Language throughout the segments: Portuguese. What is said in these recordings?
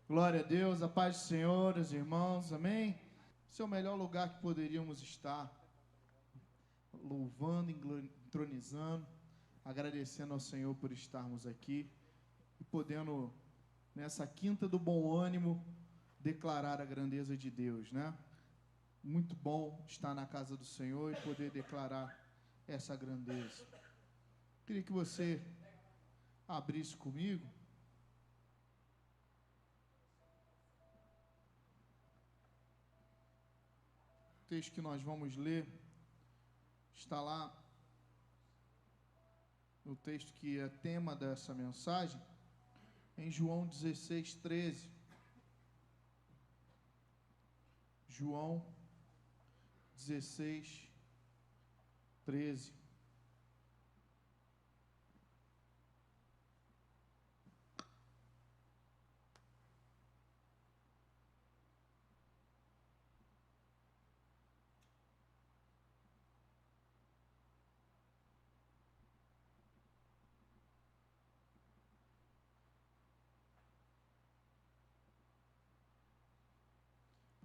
Glória a Deus, a paz do Senhor, os irmãos, amém? Esse é o melhor lugar que poderíamos estar, louvando, entronizando, agradecendo ao Senhor por estarmos aqui e podendo, nessa quinta do bom ânimo, declarar a grandeza de Deus, né? Muito bom estar na casa do Senhor e poder declarar essa grandeza. Queria que você abrisse comigo o texto que nós vamos ler. Está lá no texto que é tema dessa mensagem, em João 16, 13. João 16, 13.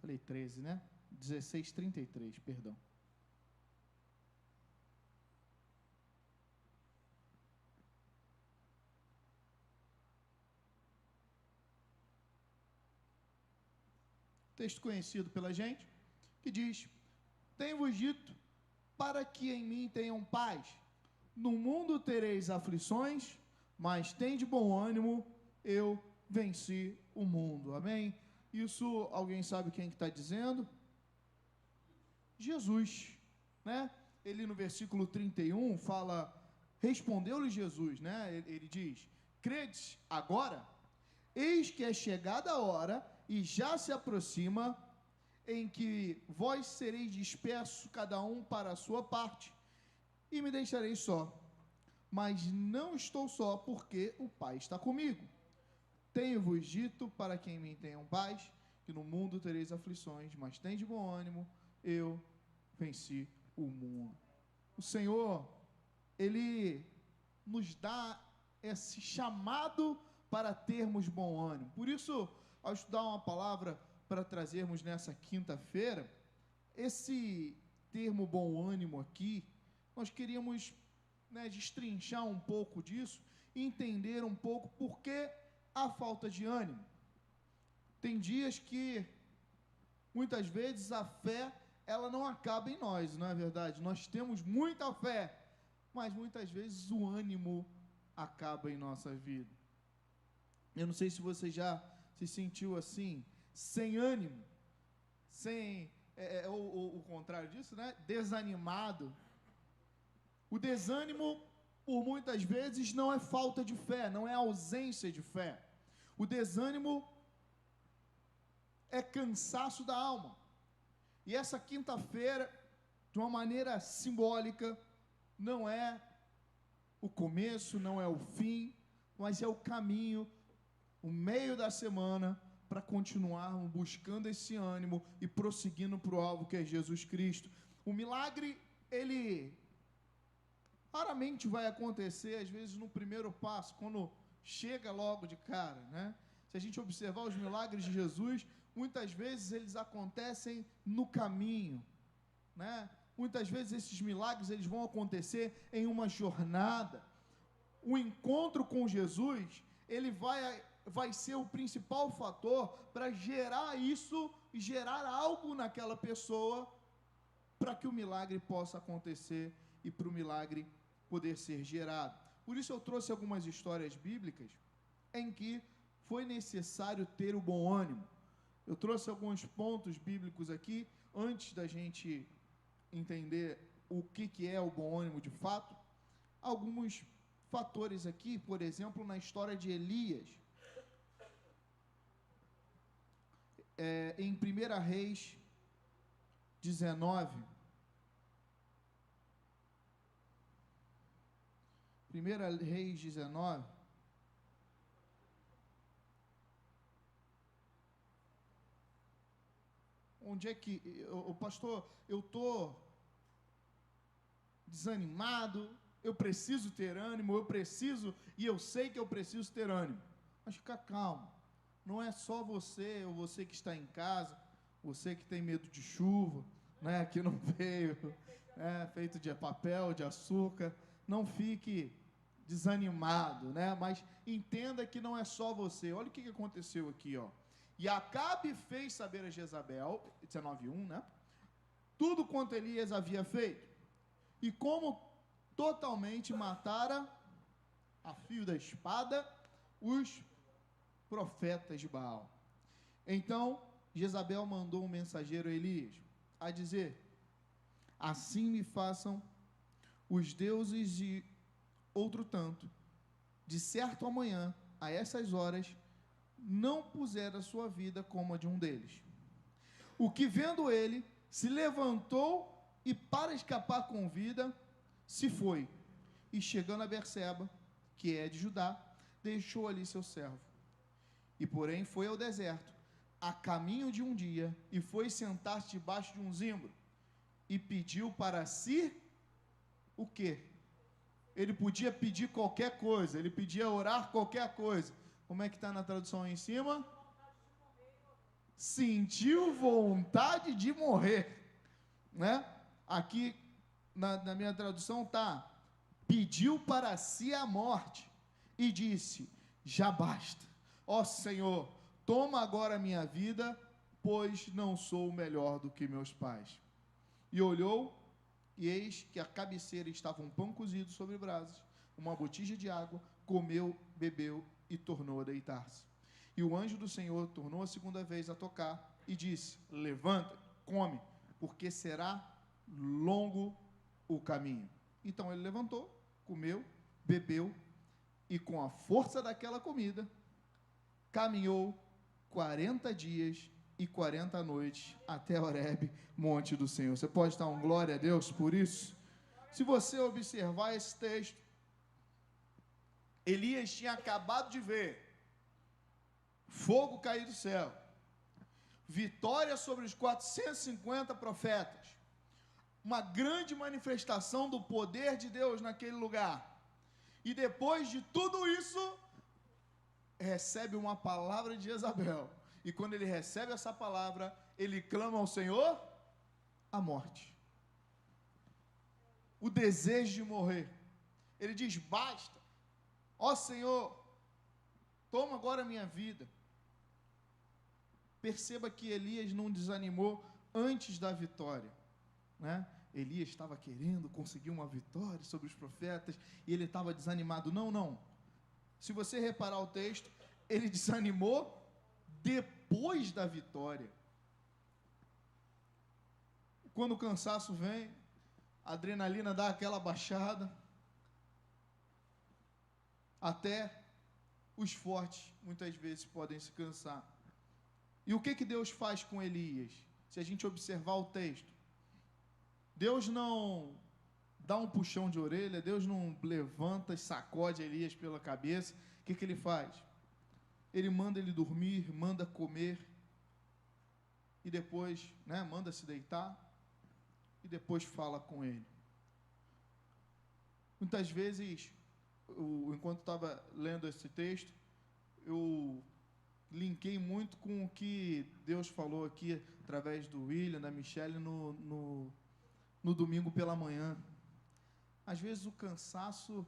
Falei 13, né? 16, 33, perdão. Texto conhecido pela gente, que diz: Tenho-vos dito para que em mim tenham paz. No mundo tereis aflições, mas tende bom ânimo, eu venci o mundo. Amém? Isso, alguém sabe quem que está dizendo? Jesus, né? Ele no versículo 31 fala, respondeu-lhe Jesus, né? Ele diz: credes agora? Eis que é chegada a hora e já se aproxima em que vós sereis dispersos cada um para a sua parte e me deixareis só. Mas não estou só, porque o Pai está comigo. Tenho-vos dito para que em mim tenham paz, que no mundo tereis aflições, mas tende bom ânimo, eu venci o mundo. O Senhor, Ele nos dá esse chamado para termos bom ânimo. Por isso, ao estudar uma palavra para trazermos nessa quinta-feira, esse termo bom ânimo aqui, nós queríamos, né, destrinchar um pouco disso e entender um pouco por que a falta de ânimo. Tem dias que, muitas vezes, a fé, ela não acaba em nós, não é verdade? Nós temos muita fé, mas muitas vezes o ânimo acaba em nossa vida. Eu não sei se você já se sentiu assim, sem ânimo, sem, o contrário disso, né? Desanimado. O desânimo, por muitas vezes, não é falta de fé, não é ausência de fé. O desânimo é cansaço da alma. E essa quinta-feira, de uma maneira simbólica, não é o começo, não é o fim, mas é o caminho, o meio da semana, para continuarmos buscando esse ânimo e prosseguindo para o alvo que é Jesus Cristo. O milagre, ele raramente vai acontecer, às vezes, no primeiro passo, quando chega logo de cara, né? Se a gente observar os milagres de Jesus, muitas vezes eles acontecem no caminho, né? Muitas vezes esses milagres eles vão acontecer em uma jornada. O encontro com Jesus, ele vai ser o principal fator para gerar isso e gerar algo naquela pessoa para que o milagre possa acontecer e para o milagre poder ser gerado. Por isso eu trouxe algumas histórias bíblicas em que foi necessário ter o bom ânimo. Eu trouxe alguns pontos bíblicos aqui, antes da gente entender o que é o bom ânimo de fato. Alguns fatores aqui, por exemplo, na história de Elias. Em 1 Reis 19, 1 Reis 19, onde é que, o pastor, eu estou desanimado, eu preciso ter ânimo, eu preciso, e eu sei que eu preciso ter ânimo. Mas fica calmo, não é só você, ou você que está em casa, você que tem medo de chuva, né, que não veio, feito de papel, de açúcar, não fique desanimado, né, mas entenda que não é só você. Olha o que aconteceu aqui, ó. E Acabe fez saber a Jezabel, 19:1, né, tudo quanto Elias havia feito, e como totalmente matara a fio da espada os profetas de Baal. Então Jezabel mandou um mensageiro a Elias a dizer: assim me façam os deuses de outro tanto, de certo amanhã, a essas horas, não puser a sua vida como a de um deles. O que, vendo ele, se levantou e, para escapar com vida, se foi, e chegando a Berseba, que é de Judá, deixou ali seu servo. E porém foi ao deserto, a caminho de um dia, e foi sentar-se debaixo de um zimbro, e pediu para si o quê? Ele podia pedir qualquer coisa, ele podia orar qualquer coisa. Como é que está na tradução aí em cima? Sentiu vontade de morrer, né? Aqui na minha tradução está: pediu para si a morte e disse: já basta, ó Senhor, toma agora a minha vida, pois não sou melhor do que meus pais. E olhou, e eis que à cabeceira estava um pão cozido sobre brasas, uma botija de água, comeu, bebeu e tornou a deitar-se. E o anjo do Senhor tornou a segunda vez a tocar e disse: levanta, come, porque será longo o caminho. Então ele levantou, comeu, bebeu, e com a força daquela comida, caminhou 40 dias e 40 noites até Horebe, monte do Senhor. Você pode dar um glória a Deus por isso? Se você observar esse texto, Elias tinha acabado de ver fogo cair do céu, vitória sobre os 450 profetas, uma grande manifestação do poder de Deus naquele lugar. E depois de tudo isso, recebe uma palavra de Jezabel. E quando ele recebe essa palavra, ele clama ao Senhor a morte, o desejo de morrer. Ele diz: basta, ó Senhor, toma agora a minha vida. Perceba que Elias não desanimou antes da vitória, né? Elias estava querendo conseguir uma vitória sobre os profetas e ele estava desanimado. Não. Se você reparar o texto, ele desanimou depois da vitória. Quando o cansaço vem, a adrenalina dá aquela baixada, até os fortes muitas vezes podem se cansar. E o que Deus faz com Elias? Se a gente observar o texto, Deus não dá um puxão de orelha, Deus não levanta e sacode Elias pela cabeça. O que ele faz? Ele manda ele dormir, manda comer, e depois, manda se deitar, e depois fala com ele. Muitas vezes, enquanto estava lendo esse texto, eu linkei muito com o que Deus falou aqui, através do William, da Michelle, no domingo pela manhã. Às vezes o cansaço,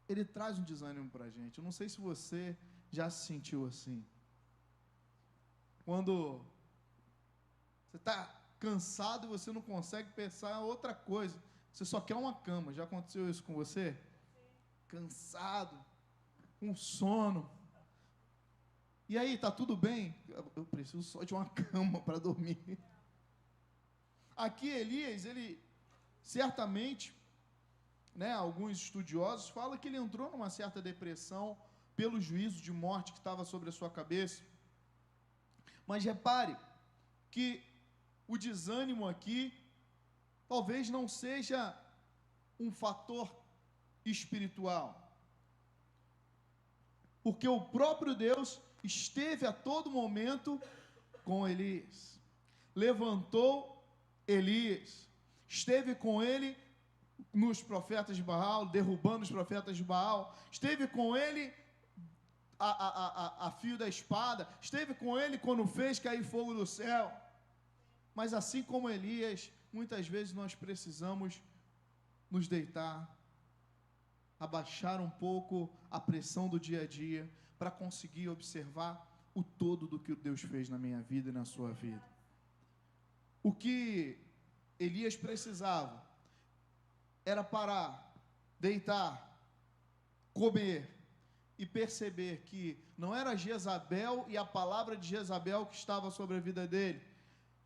ele traz um desânimo para a gente. Eu não sei se você já se sentiu assim. Quando você está cansado e você não consegue pensar outra coisa, você só quer uma cama. Já aconteceu isso com você? Cansado, com sono. E aí, tá tudo bem? Eu preciso só de uma cama para dormir. Aqui Elias, ele certamente, alguns estudiosos falam que ele entrou numa certa depressão pelo juízo de morte que estava sobre a sua cabeça. Mas repare que o desânimo aqui talvez não seja um fator espiritual, porque o próprio Deus esteve a todo momento com Elias, levantou Elias, esteve com ele nos profetas de Baal, derrubando os profetas de Baal, esteve com ele a fio da espada, esteve com ele quando fez cair fogo do céu. Mas assim como Elias, muitas vezes nós precisamos nos deitar, abaixar um pouco a pressão do dia a dia, para conseguir observar o todo do que Deus fez na minha vida e na sua vida. O que Elias precisava era parar, deitar, comer e perceber que não era Jezabel e a palavra de Jezabel que estava sobre a vida dele,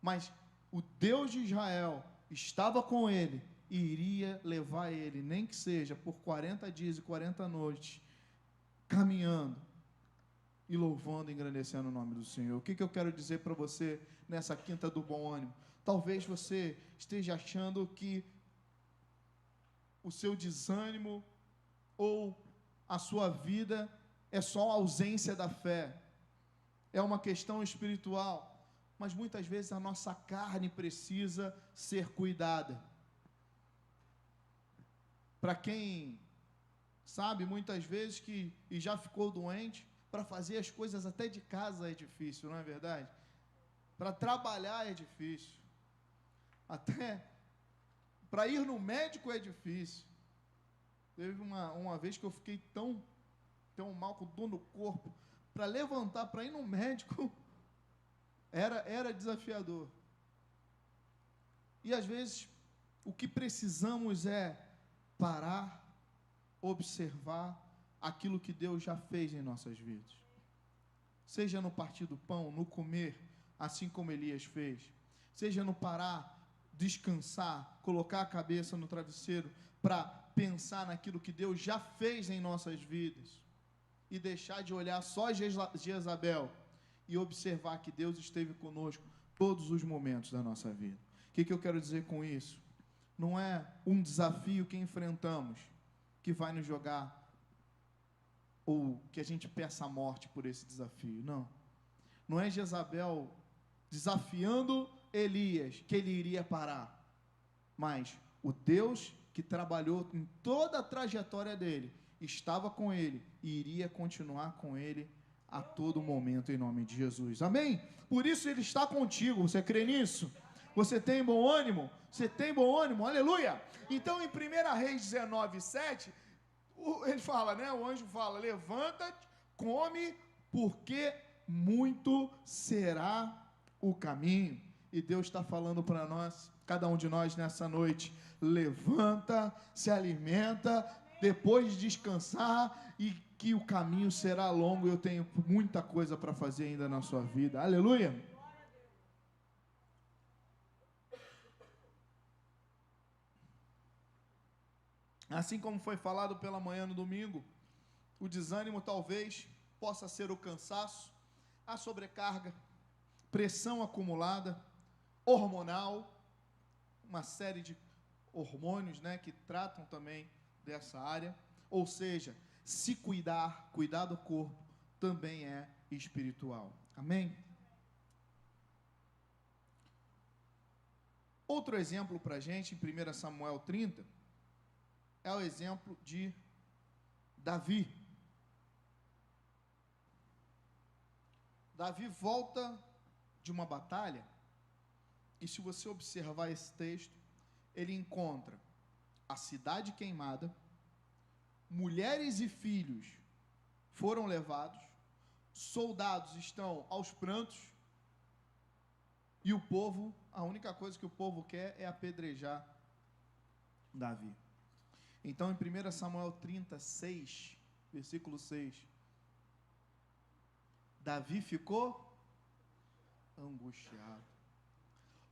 mas o Deus de Israel estava com ele e iria levar ele, nem que seja por 40 dias e 40 noites, caminhando e louvando e engrandecendo o nome do Senhor. O que eu quero dizer para você nessa quinta do bom ânimo? Talvez você esteja achando que o seu desânimo ou a sua vida é só a ausência da fé, é uma questão espiritual, mas muitas vezes a nossa carne precisa ser cuidada. Para quem sabe, muitas vezes e já ficou doente, para fazer as coisas até de casa é difícil, não é verdade? Para trabalhar é difícil, até para ir no médico é difícil. Teve uma vez que eu fiquei tão mal com dor no corpo, para levantar, para ir no médico, era desafiador. E às vezes, o que precisamos é parar, observar aquilo que Deus já fez em nossas vidas. Seja no partir do pão, no comer, assim como Elias fez. Seja no parar, descansar, colocar a cabeça no travesseiro para pensar naquilo que Deus já fez em nossas vidas. E deixar de olhar só Jezabel e observar que Deus esteve conosco todos os momentos da nossa vida. O que eu quero dizer com isso? Não é um desafio que enfrentamos que vai nos jogar ou que a gente peça a morte por esse desafio, não. Não é Jezabel desafiando Elias que ele iria parar, mas o Deus que trabalhou em toda a trajetória dele, estava com ele e iria continuar com ele a todo momento, em nome de Jesus, amém? Por isso ele está contigo, você crê nisso? Você tem bom ânimo? Você tem bom ânimo, aleluia! Então em 1 Reis 19, 7, ele fala, né? O anjo fala, levanta-te, come, porque muito será o caminho. E Deus está falando para nós, cada um de nós nessa noite, levanta, se alimenta, depois de descansar, e que o caminho será longo. Eu tenho muita coisa para fazer ainda na sua vida, aleluia. Assim como foi falado pela manhã no domingo, o desânimo talvez possa ser o cansaço, a sobrecarga, pressão acumulada, hormonal, uma série de hormônios, né, que tratam também dessa área. Ou seja, se cuidar do corpo, também é espiritual. Amém? Outro exemplo para a gente, em 1 Samuel 30, é o exemplo de Davi. Davi volta de uma batalha, e se você observar esse texto, ele encontra a cidade queimada, mulheres e filhos foram levados, soldados estão aos prantos, e o povo, a única coisa que o povo quer é apedrejar Davi. Então, em 1 Samuel 36, versículo 6, Davi ficou angustiado,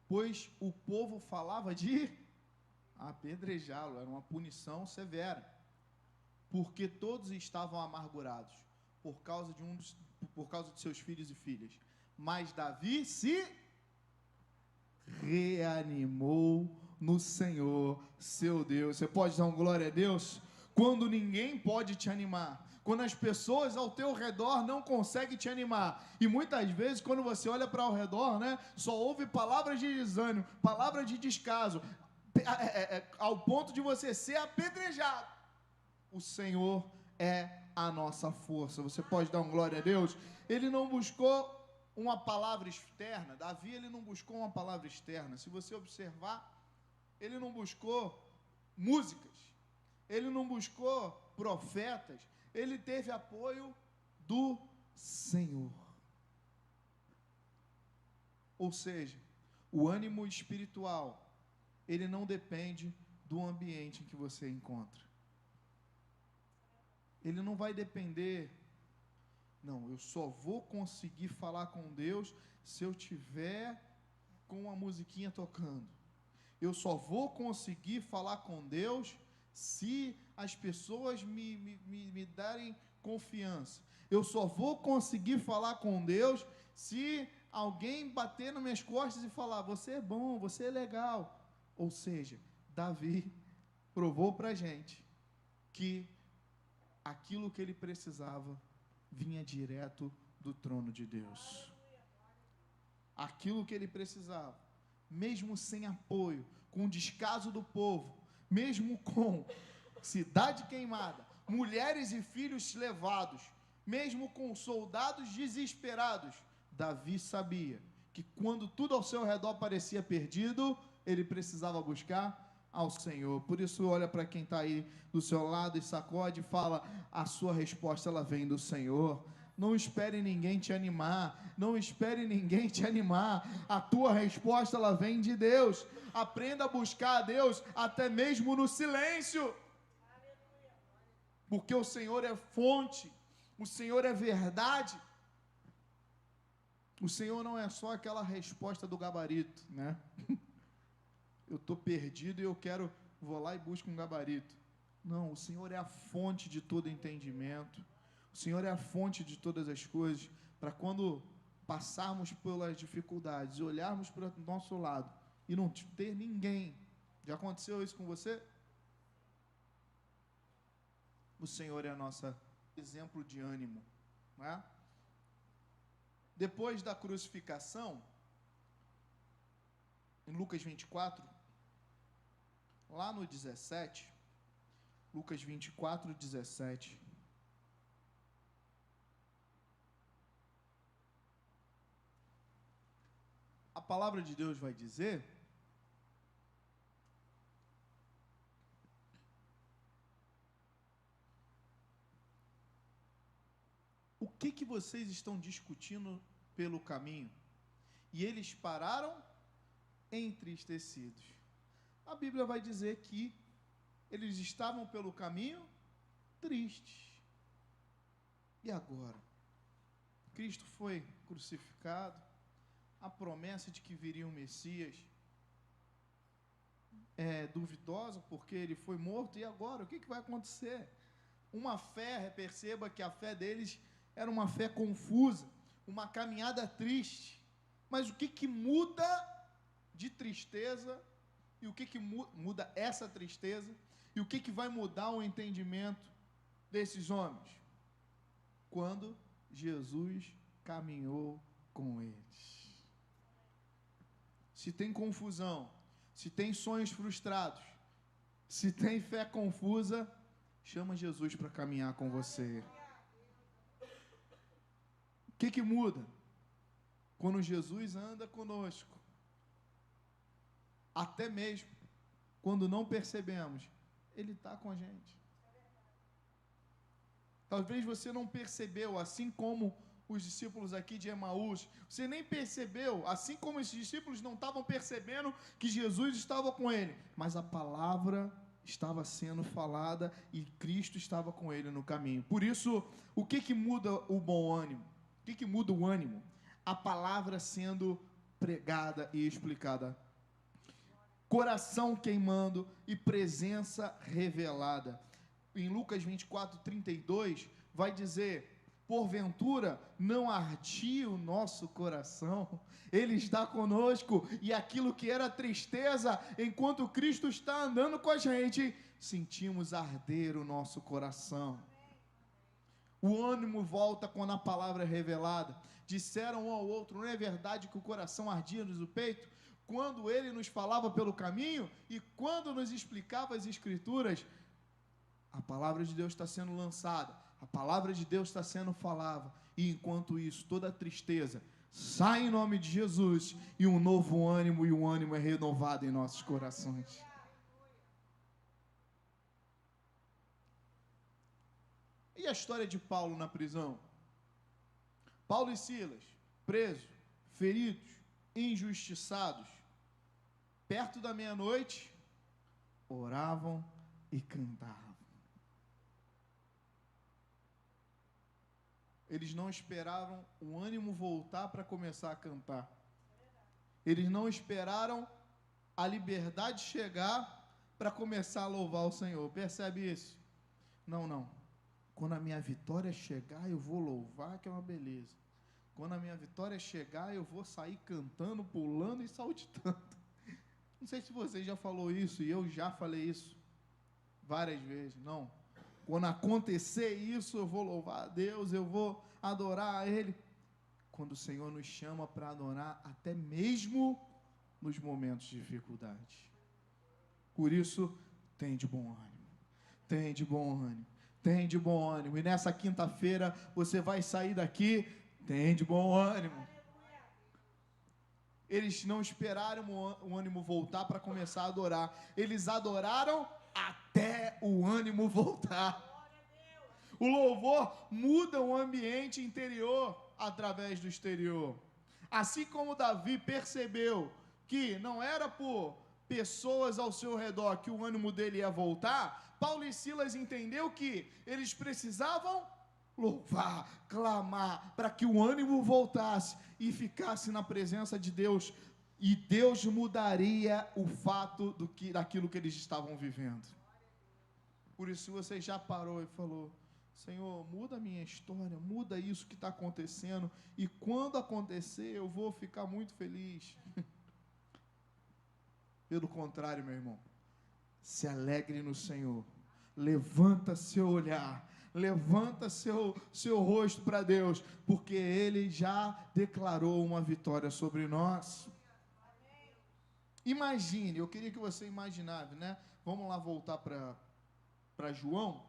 pois o povo falava de apedrejá-lo, era uma punição severa, porque todos estavam amargurados por causa de seus filhos e filhas. Mas Davi se reanimou no Senhor, seu Deus. Você pode dar um glória a Deus? Quando ninguém pode te animar, quando as pessoas ao teu redor não conseguem te animar, e muitas vezes quando você olha para ao redor, né, só ouve palavras de desânimo, palavras de descaso, ao ponto de você ser apedrejado. O Senhor é a nossa força. Você pode dar um glória a Deus? Ele não buscou uma palavra externa. Davi, ele não buscou uma palavra externa. Se você observar, ele não buscou músicas, ele não buscou profetas, ele teve apoio do Senhor. Ou seja, o ânimo espiritual, ele não depende do ambiente em que você encontra. Ele não vai depender, não, eu só vou conseguir falar com Deus se eu tiver com a musiquinha tocando. Eu só vou conseguir falar com Deus se as pessoas me darem confiança. Eu só vou conseguir falar com Deus se alguém bater nas minhas costas e falar, você é bom, você é legal. Ou seja, Davi provou para a gente que aquilo que ele precisava vinha direto do trono de Deus. Aquilo que ele precisava, mesmo sem apoio, com o descaso do povo, mesmo com cidade queimada, mulheres e filhos levados, mesmo com soldados desesperados, Davi sabia que quando tudo ao seu redor parecia perdido, ele precisava buscar ao Senhor. Por isso olha para quem está aí do seu lado e sacode e fala, a sua resposta ela vem do Senhor. Não espere ninguém te animar, não espere ninguém te animar, a tua resposta ela vem de Deus. Aprenda a buscar a Deus até mesmo no silêncio, porque o Senhor é fonte, o Senhor é verdade. O Senhor não é só aquela resposta do gabarito, né? Eu estou perdido e vou lá e busco um gabarito. Não, o Senhor é a fonte de todo entendimento. O Senhor é a fonte de todas as coisas, para quando passarmos pelas dificuldades, olharmos para o nosso lado e não ter ninguém. Já aconteceu isso com você? O Senhor é nosso exemplo de ânimo, não é? Depois da crucificação, em Lucas 24, lá no 17, Lucas 24, 17, a palavra de Deus vai dizer o que vocês estão discutindo pelo caminho? E eles pararam entristecidos. A Bíblia vai dizer que eles estavam pelo caminho tristes. E agora? Cristo foi crucificado, a promessa de que viria um Messias é duvidosa, porque ele foi morto, e agora? O que vai acontecer? Uma fé, perceba que a fé deles era uma fé confusa, uma caminhada triste. Mas o que muda de tristeza, e o que muda essa tristeza, e o que vai mudar o entendimento desses homens? Quando Jesus caminhou com eles. Se tem confusão, se tem sonhos frustrados, se tem fé confusa, chama Jesus para caminhar com você. O que muda? Quando Jesus anda conosco, até mesmo quando não percebemos, Ele está com a gente. Talvez você não percebeu, assim como os discípulos aqui de Emaús, você nem percebeu, assim como esses discípulos não estavam percebendo que Jesus estava com ele, mas a palavra estava sendo falada e Cristo estava com ele no caminho. Por isso, o que muda o bom ânimo? O que muda o ânimo? A palavra sendo pregada e explicada. Coração queimando e presença revelada. Em Lucas 24, 32, vai dizer, porventura não ardia o nosso coração? Ele está conosco, e aquilo que era tristeza, enquanto Cristo está andando com a gente, sentimos arder o nosso coração. O ânimo volta quando a palavra é revelada. Disseram um ao outro, não é verdade que o coração ardia no peito? Quando ele nos falava pelo caminho e quando nos explicava as Escrituras, a palavra de Deus está sendo lançada, A palavra de Deus está sendo falada. E enquanto isso, toda a tristeza sai em nome de Jesus. E um novo ânimo, e um ânimo é renovado em nossos corações. E a história de Paulo na prisão? Paulo e Silas, presos, feridos, injustiçados, perto da meia-noite, oravam e cantavam. Eles não esperaram o ânimo voltar para começar a cantar. Eles não esperaram a liberdade chegar para começar a louvar o Senhor. Percebe isso? Não. Quando a minha vitória chegar, eu vou louvar, que é uma beleza. Quando a minha vitória chegar, eu vou sair cantando, pulando e saltitando. Não sei se você já falou isso, e eu já falei isso várias vezes. Não. Quando acontecer isso, eu vou louvar a Deus, eu vou adorar a Ele. Quando o Senhor nos chama para adorar, até mesmo nos momentos de dificuldade. Por isso, tem de bom ânimo. Tem de bom ânimo. Tem de bom ânimo. E nessa quinta-feira, você vai sair daqui, tem de bom ânimo. Eles não esperaram o ânimo voltar para começar a adorar. Eles adoraram até o ânimo voltar. O louvor muda o ambiente interior através do exterior. Assim como Davi percebeu que não era por pessoas ao seu redor que o ânimo dele ia voltar, Paulo e Silas entendeu que eles precisavam louvar, clamar, para que o ânimo voltasse e ficasse na presença de Deus, e Deus mudaria o fato daquilo que eles estavam vivendo. Por isso, você já parou e falou: Senhor, muda a minha história, muda isso que está acontecendo, e quando acontecer, eu vou ficar muito feliz. Pelo contrário, meu irmão, se alegre no Senhor, levanta seu olhar, levanta seu rosto para Deus, porque Ele já declarou uma vitória sobre nós. Imagine, eu queria que você imaginasse, né? Vamos lá voltar para João,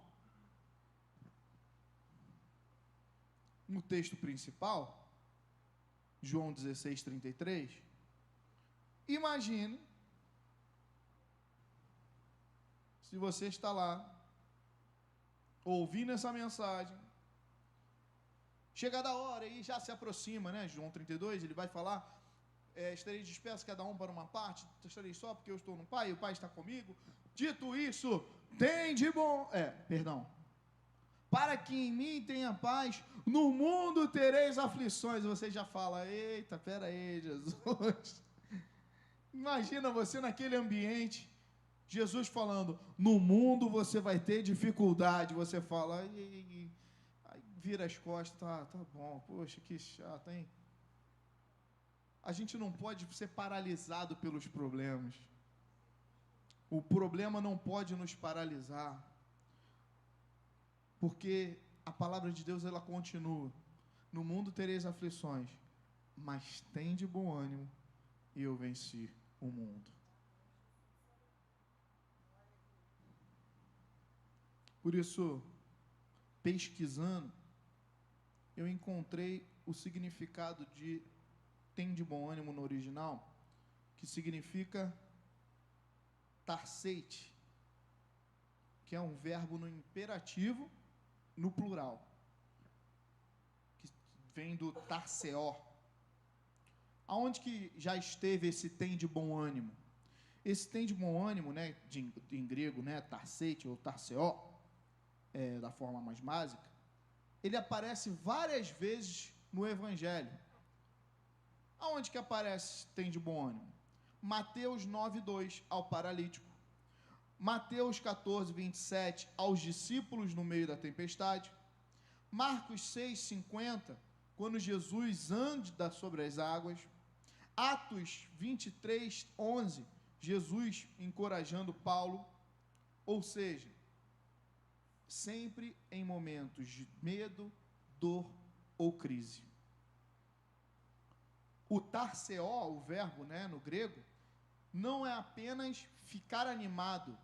no texto principal, João 16:33. Imagine se você está lá, ouvindo essa mensagem, chegada a hora e já se aproxima, né? João 32, ele vai falar: estarei disperso cada um para uma parte, estarei só porque eu estou no Pai, e o Pai está comigo. Dito isso, tem de bom... para que em mim tenha paz, no mundo tereis aflições. Você já fala: eita, pera aí, Jesus. Imagina você naquele ambiente, Jesus falando: no mundo você vai ter dificuldade. Você fala, aí vira as costas, tá bom, poxa, que chato, hein? A gente não pode ser paralisado pelos problemas. O problema não pode nos paralisar, porque a palavra de Deus, ela continua: no mundo tereis aflições, mas tem de bom ânimo, e eu venci o mundo. Por isso, pesquisando, eu encontrei o significado de tem de bom ânimo no original, que significa tarseite, que é um verbo no imperativo, no plural, que vem do tarseó. Aonde que já esteve esse tem de bom ânimo? Esse tem de bom ânimo, né, em grego, né, tarseite ou tarseó, da forma mais básica, ele aparece várias vezes no Evangelho. Aonde que aparece tem de bom ânimo? Mateus 9:2, ao paralítico. Mateus 14:27, aos discípulos no meio da tempestade. Marcos 6:50, quando Jesus anda sobre as águas. Atos 23:11, Jesus encorajando Paulo. Ou seja, sempre em momentos de medo, dor ou crise. O tarseó, o verbo, né, no grego, não é apenas ficar animado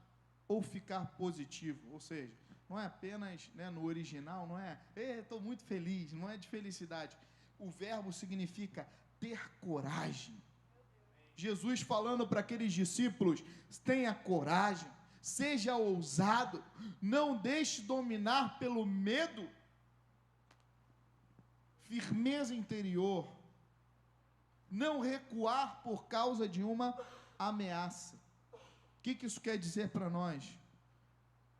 ou ficar positivo, ou seja, não é apenas, né, no original, não é, estou muito feliz, não é de felicidade. O verbo significa ter coragem. Jesus falando para aqueles discípulos: tenha coragem, seja ousado, não deixe dominar pelo medo, firmeza interior, não recuar por causa de uma ameaça. O que isso quer dizer para nós?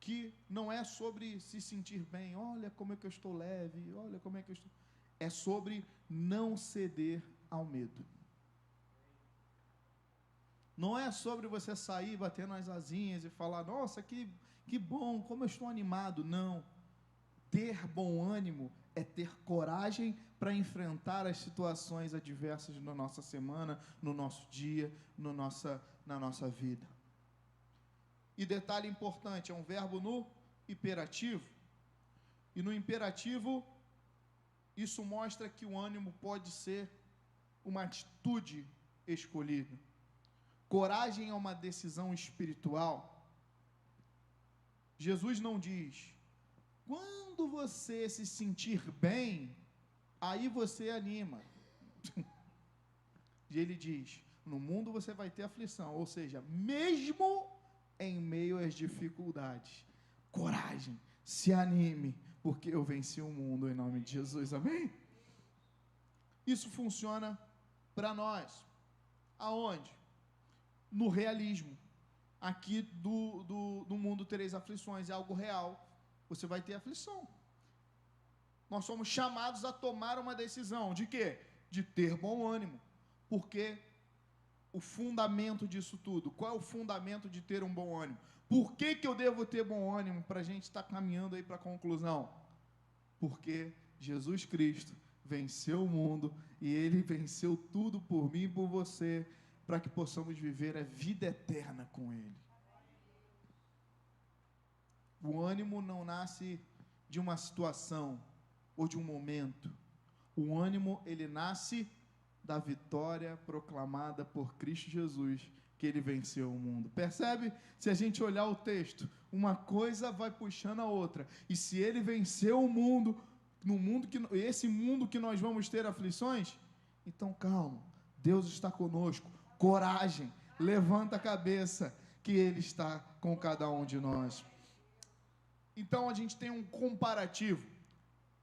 Que não é sobre se sentir bem, olha como é que eu estou leve, olha como é que eu estou. É sobre não ceder ao medo. Não é sobre você sair batendo as asinhas e falar, nossa, que bom, como eu estou animado. Não. Ter bom ânimo é ter coragem para enfrentar as situações adversas na nossa semana, no nosso dia, na nossa vida. E detalhe importante, é um verbo no imperativo. E no imperativo, isso mostra que o ânimo pode ser uma atitude escolhida. Coragem é uma decisão espiritual. Jesus não diz, quando você se sentir bem, aí você anima. E ele diz, no mundo você vai ter aflição, ou seja, mesmo em meio às dificuldades, coragem, se anime, porque eu venci o mundo em nome de Jesus, amém? Isso funciona para nós. Aonde? No realismo. Aqui do mundo tereis aflições, é algo real. Você vai ter aflição. Nós somos chamados a tomar uma decisão. De quê? De ter bom ânimo. Porque o fundamento disso tudo, qual é o fundamento de ter um bom ânimo? Por que eu devo ter bom ânimo para a gente estar caminhando aí para a conclusão? Porque Jesus Cristo venceu o mundo e Ele venceu tudo por mim e por você, para que possamos viver a vida eterna com Ele. O ânimo não nasce de uma situação ou de um momento. O ânimo, ele nasce da vitória proclamada por Cristo Jesus, que Ele venceu o mundo. Percebe? Se a gente olhar o texto, uma coisa vai puxando a outra. E se Ele venceu o mundo, esse mundo que nós vamos ter aflições, então calma, Deus está conosco. Coragem, levanta a cabeça, que Ele está com cada um de nós. Então a gente tem um comparativo.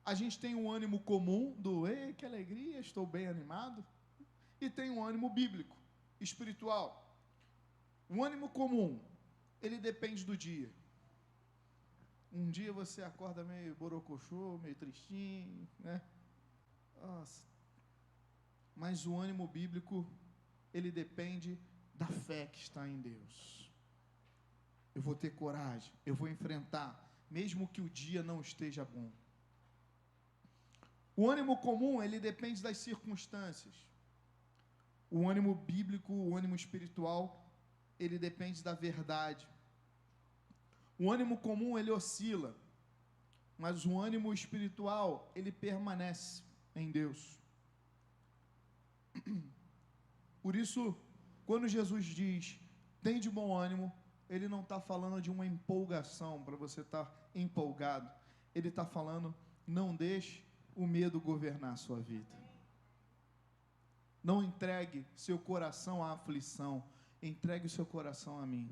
A gente tem um ânimo comum do, ei, que alegria, estou bem animado. E tem um ânimo bíblico, espiritual. O ânimo comum, ele depende do dia. Um dia você acorda meio borocochô, meio tristinho, né? Nossa. Mas o ânimo bíblico, ele depende da fé que está em Deus. Eu vou ter coragem, eu vou enfrentar, mesmo que o dia não esteja bom. O ânimo comum, ele depende das circunstâncias. O ânimo bíblico, o ânimo espiritual, ele depende da verdade. O ânimo comum, ele oscila, mas o ânimo espiritual, ele permanece em Deus. Por isso, quando Jesus diz, tem de bom ânimo, Ele não está falando de uma empolgação, para você estar empolgado. Ele está falando, não deixe o medo governar a sua vida. Não entregue seu coração à aflição, entregue o seu coração a mim.